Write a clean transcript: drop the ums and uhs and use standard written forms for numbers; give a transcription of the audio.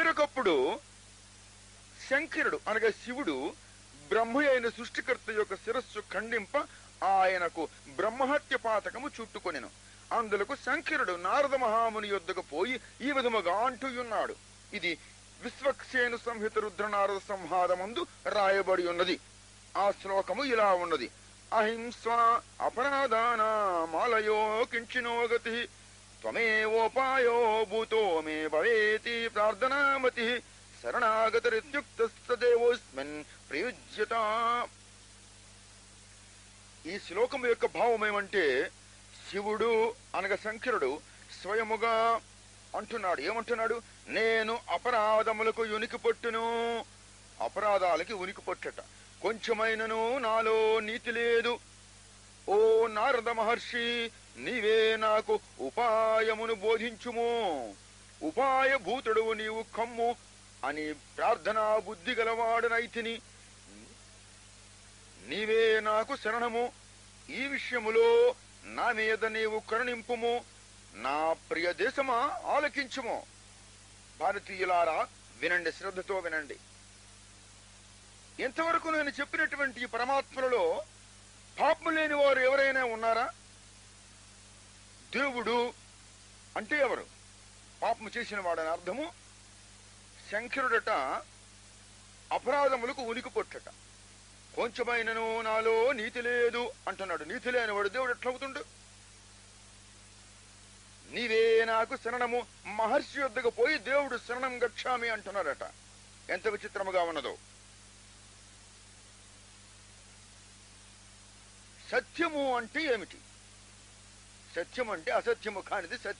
వేరొకప్పుడు శంకరుడు అనగా శివుడు బ్రహ్మ అయిన సృష్టికర్త యొక్క శిరస్సు ఖండింప ఆయనకు బ్రహ్మహత్య పాతకము చుట్టుకొనెను. అందులకు శంకరుడు నారద మహాముని యొద్దకు పోయి ఈ విధముగా అంటున్నాడు. ఇది విశ్వక్సేను సంహిత రుద్రనారద సంహారమందు రాయబడి ఉన్నది. ఆ శ్లోకము ఇలా ఉన్నది: అహింస అపరాధానామాలయో కించినో గతి త్వమేవోపాయో భూతో మే భవేతి ప్రార్థనామతి శరణాగతరిత్యుక్తస్తదేవోస్మిన్ ప్రయుజ్యత. ఈ శ్లోకం యొక్క భావం ఏమంటే, శివుడు అనగా శంకరుడు స్వయముగా అంటున్నాడు. ఏమంటున్నాడు? నేను అపరాధములకు ఉనికి పట్టును. అపరాధాలకి ఉనికి పట్టట. కొంచెమైనను నాలో నీతి లేదు. ఓ నారద మహర్షి, నీవే నాకు ఉపాయమును బోధించుము. ఉపాయ భూతుడువు నీవు కమ్ము అని ప్రార్థనా బుద్ధి గలవాడనైతిని. నీవే నాకు శరణము. ఈ విషయములో నా మీద నీవు కరుణింపుము. నా ప్రియ దేశమా, ఆలకించుము. భారతీయులారా వినండి, శ్రద్ధతో వినండి. ఎంతవరకు నేను చెప్పినటువంటి ఈ పరమాత్మలలో పాపం లేని వారు ఎవరైనా ఉన్నారా? దేవుడు అంటే ఎవరు? పాపము చేసిన వాడని అర్థము. శంకరుడట అపరాధములకు ఉనికి పొట్టట. కొంచెమైనను నాలో నీతి లేదు అంటున్నాడు. నీతి లేనివాడు దేవుడు ఎట్లవుతుండు? నీవే నాకు శరణము. మహర్షి వద్దకు పోయి దేవుడు శరణం గచ్చామి అంటున్నాడట. ఎంత విచిత్రముగా ఉన్నదో. సత్యము అంటే ఏమిటి? సత్యం అంటే అసత్యము కానిది సత్యం.